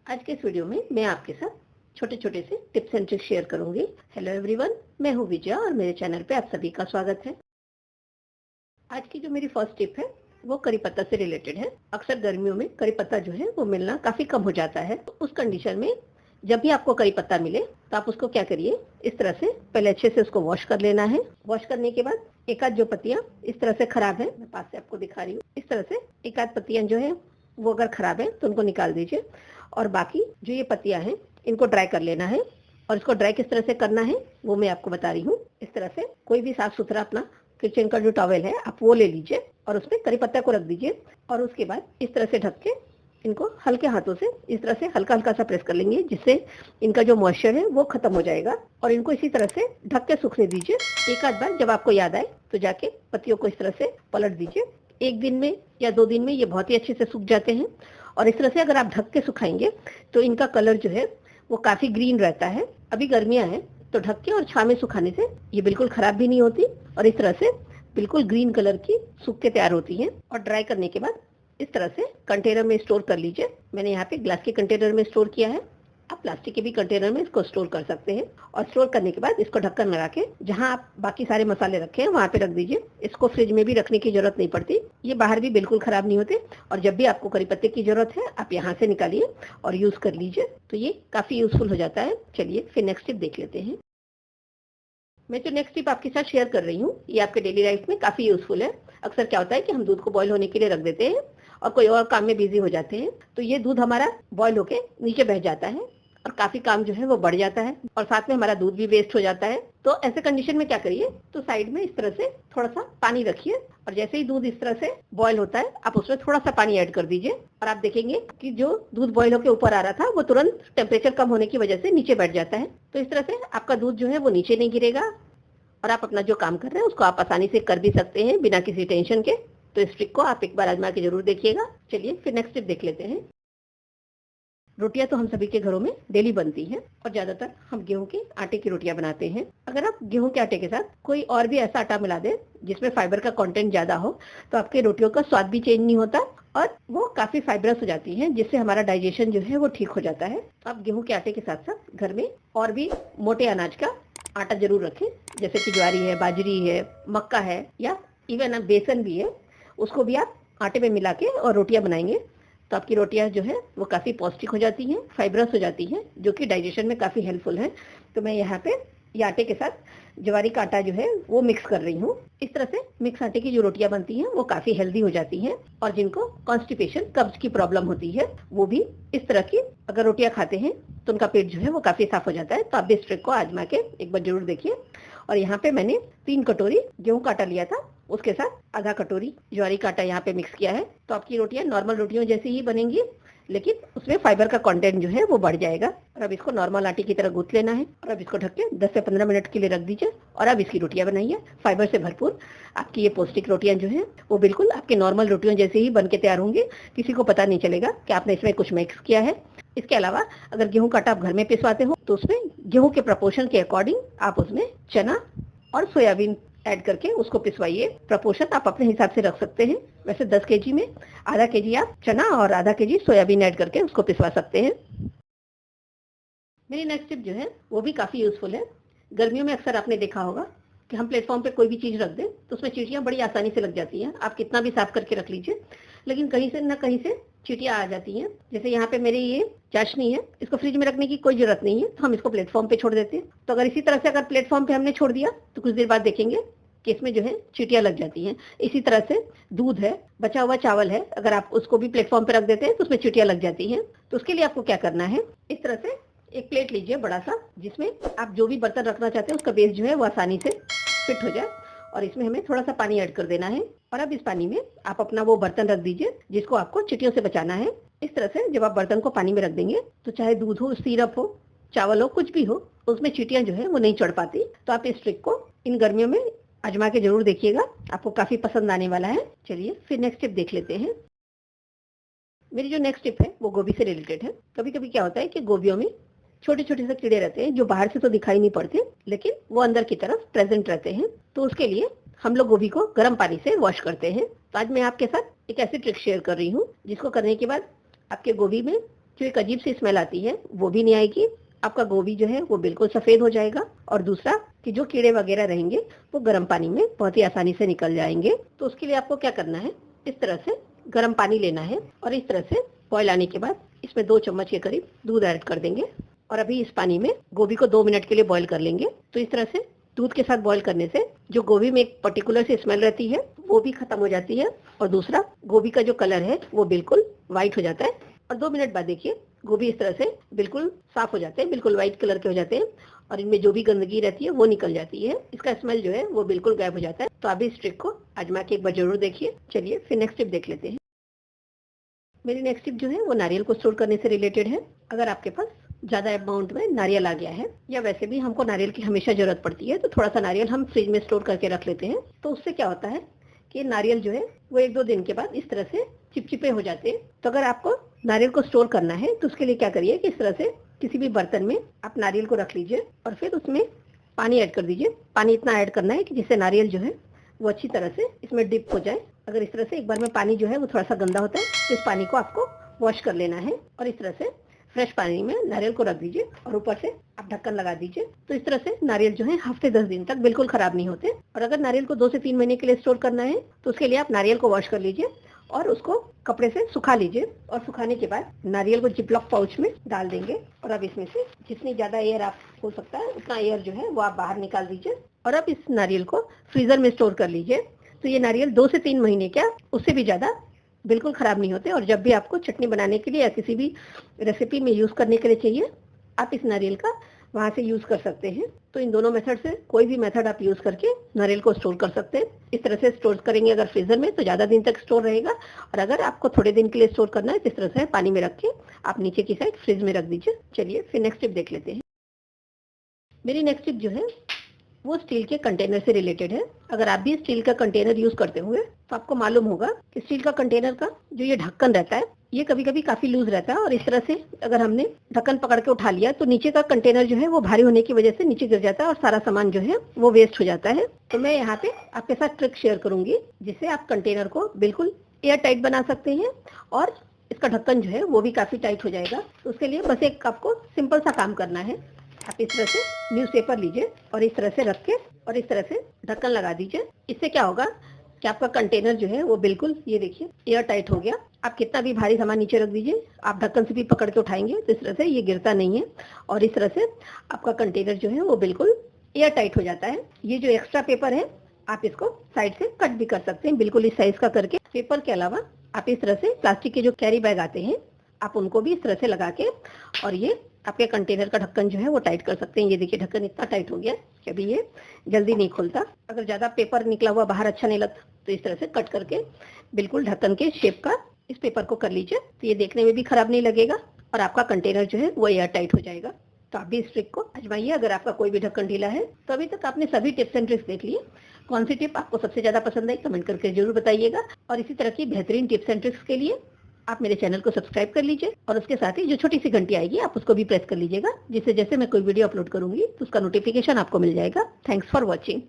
आज के इस वीडियो में मैं आपके साथ छोटे छोटे से टिप्स एंड ट्रिक्स शेयर करूंगी। हेलो एवरीवन, मैं हूं विजया और मेरे चैनल पे आप सभी का स्वागत है। आज की जो मेरी फर्स्ट टिप है वो करी पत्ता से रिलेटेड है। अक्सर गर्मियों में करी पत्ता जो है वो मिलना काफी कम हो जाता है। तो उस कंडीशन में जब भी आपको करी पत्ता मिले तो आप उसको क्या करिए, इस तरह से पहले अच्छे से उसको वॉश कर लेना है। वॉश करने के बाद एक आध जो पत्तियां इस तरह से खराब है, मैं पास से आपको दिखा रही हूँ, इस तरह से एक आध पत्तियां जो है वो अगर खराब है तो उनको निकाल दीजिए। और बाकी जो ये पत्तियां हैं इनको ड्राई कर लेना है। और इसको ड्राई किस तरह से करना है वो मैं आपको बता रही हूँ। इस तरह से कोई भी साफ सुथरा अपना किचन का जो टॉवेल है आप वो ले लीजिए और उसमें करी पत्ता को रख दीजिए। और उसके बाद इस तरह से ढक के इनको हल्के हाथों से इस तरह से हल्का हल्का सा प्रेस कर लेंगे, जिससे इनका जो मॉइस्चर है वो खत्म हो जाएगा। और इनको इसी तरह से ढक के सूखने दीजिए। एक आध बार जब आपको याद आए तो जाके पत्तियों को इस तरह से पलट दीजिए। एक दिन में या 2 दिन में ये बहुत ही अच्छे से सूख जाते हैं। और इस तरह से अगर आप ढक के सुखाएंगे तो इनका कलर जो है वो काफी ग्रीन रहता है। अभी गर्मियां हैं तो ढक के और छांव में सुखाने से ये बिल्कुल खराब भी नहीं होती और इस तरह से बिल्कुल ग्रीन कलर की सूख के तैयार होती हैं। और ड्राई करने के बाद इस तरह से कंटेनर में स्टोर कर लीजिए। मैंने यहाँ पे ग्लास के कंटेनर में स्टोर किया है, आप प्लास्टिक के भी कंटेनर में इसको स्टोर कर सकते हैं। और स्टोर करने के बाद इसको ढक्कन लगा के जहाँ आप बाकी सारे मसाले रखे हैं वहाँ पे रख दीजिए। इसको फ्रिज में भी रखने की जरूरत नहीं पड़ती, ये बाहर भी बिल्कुल खराब नहीं होते। और जब भी आपको करी पत्ते की जरूरत है आप यहाँ से निकालिए और यूज कर लीजिए, तो ये काफी यूजफुल हो जाता है। चलिए फिर नेक्स्ट टिप देख लेते हैं। मैं जो नेक्स्ट टिप आपके साथ शेयर कर रही हूँ ये आपके डेली लाइफ में काफी यूजफुल है। अक्सर क्या होता है कि हम दूध को बॉईल होने के लिए रख देते हैं और कोई और काम में बिजी हो जाते हैं, तो ये दूध हमारा बॉईल होके नीचे बह जाता है और काफी काम जो है वो बढ़ जाता है और साथ में हमारा दूध भी वेस्ट हो जाता है। तो ऐसे कंडीशन में क्या करिए, तो साइड में इस तरह से थोड़ा सा पानी रखिए और जैसे ही दूध इस तरह से बॉईल होता है आप उसमें थोड़ा सा पानी ऐड कर दीजिए और आप देखेंगे कि जो दूध बॉईल होकर ऊपर आ रहा था वो तुरंत टेम्परेचर कम होने की वजह से नीचे बैठ जाता है। तो इस तरह से आपका दूध जो है वो नीचे नहीं गिरेगा और आप अपना जो काम कर रहे हैं उसको आप आसानी से कर भी सकते हैं बिना किसी टेंशन के। तो इस ट्रिक को आप एक बार आजमा के जरूर देखिएगा। चलिए फिर नेक्स्ट टिप देख लेते हैं। रोटियां तो हम सभी के घरों में डेली बनती हैं और ज्यादातर हम गेहूं के आटे की रोटियां बनाते हैं। अगर आप गेहूं के आटे के साथ कोई और भी ऐसा आटा मिला दें जिसमें फाइबर का कंटेंट ज्यादा हो तो आपके रोटियों का स्वाद भी चेंज नहीं होता और वो काफी फाइबरस हो जाती हैं, जिससे हमारा डाइजेशन जो है वो ठीक हो जाता है। तो आप गेहूं के आटे के साथ साथ घर में और भी मोटे अनाज का आटा जरूर रखें, जैसे कि ज्वारी है, बाजरी है, मक्का है या इवन बेसन भी है, उसको भी आप आटे में मिला के और रोटियां बनाएंगे तो आपकी रोटियां जो है वो काफ़ी पौष्टिक हो जाती हैं, फाइबरस हो जाती हैं, जो कि डाइजेशन में काफ़ी हेल्पफुल है। तो मैं यहाँ पे ये आटे के साथ ज्वारी का आटा जो है वो मिक्स कर रही हूँ। इस तरह से मिक्स आटे की जो रोटियां बनती हैं वो काफ़ी हेल्दी हो जाती हैं और जिनको कॉन्स्टिपेशन, कब्ज की प्रॉब्लम होती है वो भी इस तरह की अगर रोटियां खाते हैं तो उनका पेट जो है वो काफ़ी साफ हो जाता है। तो आप भी इस ट्रिक को आजमा के एक बार जरूर देखिए। और यहाँ पे मैंने 3 कटोरी गेहूं का आटा लिया था, उसके साथ आधा कटोरी ज्वारी का आटा यहाँ पे मिक्स किया है। तो आपकी रोटियां नॉर्मल रोटियों जैसी ही बनेंगी, लेकिन उसमें फाइबर का कंटेंट जो है वो बढ़ जाएगा। और अब इसको नॉर्मल आटे की तरह गूंथ लेना है और अब इसको ढक के 10 से 15 मिनट के लिए रख दीजिए और अब इसकी रोटियां बनाइए फाइबर से भरपूर। आपकी ये पौष्टिक रोटियां जो है वो बिल्कुल आपके नॉर्मल रोटियों जैसे ही बन के तैयार होंगे, किसी को पता नहीं चलेगा कि आपने इसमें कुछ मिक्स किया है। इसके अलावा अगर गेहूं का आटा आप घर में पिसवाते हो तो उसमें गेहूं के प्रपोर्शन के अकॉर्डिंग आप उसमें चना और सोयाबीन ऐड करके उसको पिसवाइए। प्रपोर्शन आप अपने हिसाब से रख सकते हैं। वैसे 10 केजी में आधा केजी आप चना और आधा केजी सोयाबीन ऐड करके उसको पिसवा सकते हैं। मेरी नेक्स्ट टिप जो है वो भी काफ़ी यूजफुल है। गर्मियों में अक्सर आपने देखा होगा कि हम प्लेटफॉर्म पे कोई भी चीज़ रख दें तो उसमें चींटियां बड़ी आसानी से लग जाती हैं। आप कितना भी साफ करके रख लीजिए लेकिन कहीं से न कहीं से चींटियां आ जाती हैं। जैसे यहाँ पे मेरी ये चाशनी है, इसको फ्रिज में रखने की कोई जरूरत नहीं है, तो हम इसको प्लेटफॉर्म पे छोड़ देते हैं। तो अगर इसी तरह से अगर प्लेटफॉर्म पे हमने छोड़ दिया तो कुछ देर बाद देखेंगे कि इसमें जो है चींटियां लग जाती हैं। इसी तरह से दूध है, बचा हुआ चावल है, अगर आप उसको भी प्लेटफॉर्म पे रख देते हैं तो उसमें चींटियां लग जाती हैं। तो उसके लिए आपको क्या करना है, इस तरह से एक प्लेट लीजिए बड़ा सा, जिसमें आप जो भी बर्तन रखना चाहते हैं उसका बेस जो है वो आसानी से फिट हो जाए और इसमें हमें थोड़ा सा पानी ऐड कर देना है। और अब इस पानी में आप अपना वो बर्तन रख दीजिए जिसको आपको चींटियों से बचाना है। इस तरह से जब आप बर्तन को पानी में रख देंगे तो चाहे दूध हो, सिरप हो, चावल हो, कुछ भी हो, उसमें चींटियां जो है वो नहीं चढ़ पाती। तो आप इस ट्रिक को इन गर्मियों में आजमा के जरूर देखिएगा, आपको काफी पसंद आने वाला है। चलिए फिर नेक्स्ट टिप देख लेते हैं। मेरी जो नेक्स्ट टिप है वो गोभी से रिलेटेड है। कभी कभी क्या होता है कि गोभियों में छोटे छोटे से कीड़े रहते हैं जो बाहर से तो दिखाई नहीं पड़ते लेकिन वो अंदर की तरफ प्रेजेंट रहते हैं। तो उसके लिए हम लोग गोभी को गर्म पानी से वॉश करते हैं। तो आज मैं आपके साथ एक ऐसी ट्रिक शेयर कर रही हूँ जिसको करने के बाद आपके गोभी में जो एक अजीब सी स्मेल आती है वो भी नहीं आएगी। आपका गोभी जो है वो बिल्कुल सफ़ेद हो जाएगा। और दूसरा कि जो कीड़े वगैरह रहेंगे वो गर्म पानी में बहुत ही आसानी से निकल जाएंगे। तो उसके लिए आपको क्या करना है, इस तरह से गर्म पानी लेना है और इस तरह से बॉयल आने के बाद इसमें 2 चम्मच के करीब दूध ऐड कर देंगे और अभी इस पानी में गोभी को 2 मिनट के लिए बॉयल कर लेंगे। तो इस तरह से दूध के साथ बॉयल करने से जो गोभी में एक पर्टिकुलर सी स्मेल रहती है वो भी खत्म हो जाती है और दूसरा गोभी का जो कलर है वो बिल्कुल व्हाइट हो जाता है। और 2 मिनट बाद देखिए गोभी इस तरह से बिल्कुल साफ हो जाते हैं, बिल्कुल व्हाइट कलर के हो जाते हैं और इनमें जो भी गंदगी रहती है वो निकल जाती है। इसका स्मेल जो है वो बिल्कुल गायब हो जाता है। तो आप इस ट्रिक को आजमा के एक बार जरूर देखिए। चलिए फिर नेक्स्ट टिप देख लेते हैं। मेरी नेक्स्ट टिप जो है वो नारियल को स्टोर करने से रिलेटेड है। अगर आपके पास ज़्यादा अमाउंट में नारियल आ गया है या वैसे भी हमको नारियल की हमेशा ज़रूरत पड़ती है तो थोड़ा सा नारियल हम फ्रिज में स्टोर करके रख लेते हैं। तो उससे क्या होता है कि नारियल जो है वो 1-2 दिन के बाद इस तरह से चिपचिपे हो जाते हैं। तो अगर आपको नारियल को स्टोर करना है तो उसके लिए क्या करिए कि इस तरह से किसी भी बर्तन में आप नारियल को रख लीजिए और फिर उसमें पानी ऐड कर दीजिए। पानी इतना ऐड करना है कि जिससे नारियल जो है वो अच्छी तरह से इसमें डिप हो जाए। अगर इस तरह से एक बार में पानी जो है वो थोड़ा सा गंदा होता है तो इस पानी को आपको वॉश कर लेना है और इस तरह से फ्रेश पानी में नारियल को रख दीजिए और ऊपर से आप ढक्कन लगा दीजिए। तो इस तरह से नारियल जो है हफ्ते 10 दिन तक बिल्कुल खराब नहीं होते। और अगर नारियल को 2 से 3 महीने के लिए स्टोर करना है तो उसके लिए आप नारियल को वॉश कर लीजिए और उसको कपड़े से सुखा लीजिए और सुखाने के बाद नारियल को जिपलॉक पाउच में डाल देंगे और अब इसमें से जितनी ज्यादा एयर आप हो सकता है उतना एयर जो है वो आप बाहर निकाल दीजिए और अब इस नारियल को फ्रीजर में स्टोर कर लीजिए। तो ये नारियल 2 से 3 महीने क्या उससे भी ज्यादा बिल्कुल खराब नहीं होते। और जब भी आपको चटनी बनाने के लिए या किसी भी रेसिपी में यूज करने के लिए चाहिए आप इस नारियल का वहां से यूज कर सकते हैं। तो इन दोनों मेथड से कोई भी मेथड आप यूज करके नारियल को स्टोर कर सकते हैं। इस तरह से स्टोर करेंगे अगर फ्रीजर में तो ज्यादा दिन तक स्टोर रहेगा और अगर आपको थोड़े दिन के लिए स्टोर करना है तो इस तरह से पानी में रख के आप नीचे की साइड फ्रिज में रख दीजिए। चलिए फिर नेक्स्ट टिप देख लेते हैं। मेरी नेक्स्ट टिप जो है वो स्टील के कंटेनर से रिलेटेड है। अगर आप भी स्टील का कंटेनर यूज करते होंगे तो आपको मालूम होगा कि स्टील का कंटेनर का जो ये ढक्कन रहता है ये कभी कभी काफी लूज रहता है और इस तरह से अगर हमने ढक्कन पकड़ के उठा लिया तो नीचे का कंटेनर जो है वो भारी होने की वजह से नीचे गिर जाता है और सारा सामान जो है वो वेस्ट हो जाता है। तो मैं यहाँ पे आपके साथ ट्रिक शेयर करूंगी जिससे आप कंटेनर को बिल्कुल एयर टाइट बना सकते हैं और इसका ढक्कन जो है वो भी काफी टाइट हो जाएगा। तो उसके लिए बस एक आपको सिंपल सा काम करना है। आप इस तरह से न्यूज़पेपर लीजिए और इस तरह से रख के और इस तरह से ढक्कन लगा दीजिए। इससे क्या होगा कि आपका कंटेनर जो है वो बिल्कुल ये देखिए एयर टाइट हो गया। आप कितना भी भारी सामान नीचे रख दीजिए, आप ढक्कन से भी पकड़ के उठाएंगे तो इस तरह से ये गिरता नहीं है और इस तरह से आपका कंटेनर जो है वो बिल्कुल एयर टाइट हो जाता है। ये जो एक्स्ट्रा पेपर है आप इसको साइड से कट भी कर सकते हैं बिल्कुल इस साइज का करके। पेपर के अलावा आप इस तरह से प्लास्टिक के जो कैरी बैग आते हैं आप उनको भी इस तरह से लगा के और ये आपके कंटेनर का ढक्कन जो है वो टाइट कर सकते हैं। ये देखिए ढक्कन इतना टाइट हो गया कि अभी ये जल्दी नहीं खुलता। अगर ज्यादा पेपर निकला हुआ बाहर अच्छा नहीं लगता तो इस तरह से कट करके बिल्कुल ढक्कन के शेप का इस पेपर को कर लीजिए तो ये देखने में भी खराब नहीं लगेगा और आपका कंटेनर जो है वो एयर टाइट हो जाएगा। तो आप भी इस ट्रिक को आजमाइए। अगर आपका कोई भी ढक्कन ढीला है तो अभी तक आपने सभी टिप्स एंड ट्रिक्स देख लिए। कौन सी टिप आपको सबसे ज्यादा पसंद आई कमेंट करके जरूर बताइएगा और इसी तरह की बेहतरीन टिप्स एंड ट्रिक्स के लिए आप मेरे चैनल को सब्सक्राइब कर लीजिए और उसके साथ ही जो छोटी सी घंटी आएगी आप उसको भी प्रेस कर लीजिएगा जिससे जैसे मैं कोई वीडियो अपलोड करूंगी तो उसका नोटिफिकेशन आपको मिल जाएगा। Thanks for watching.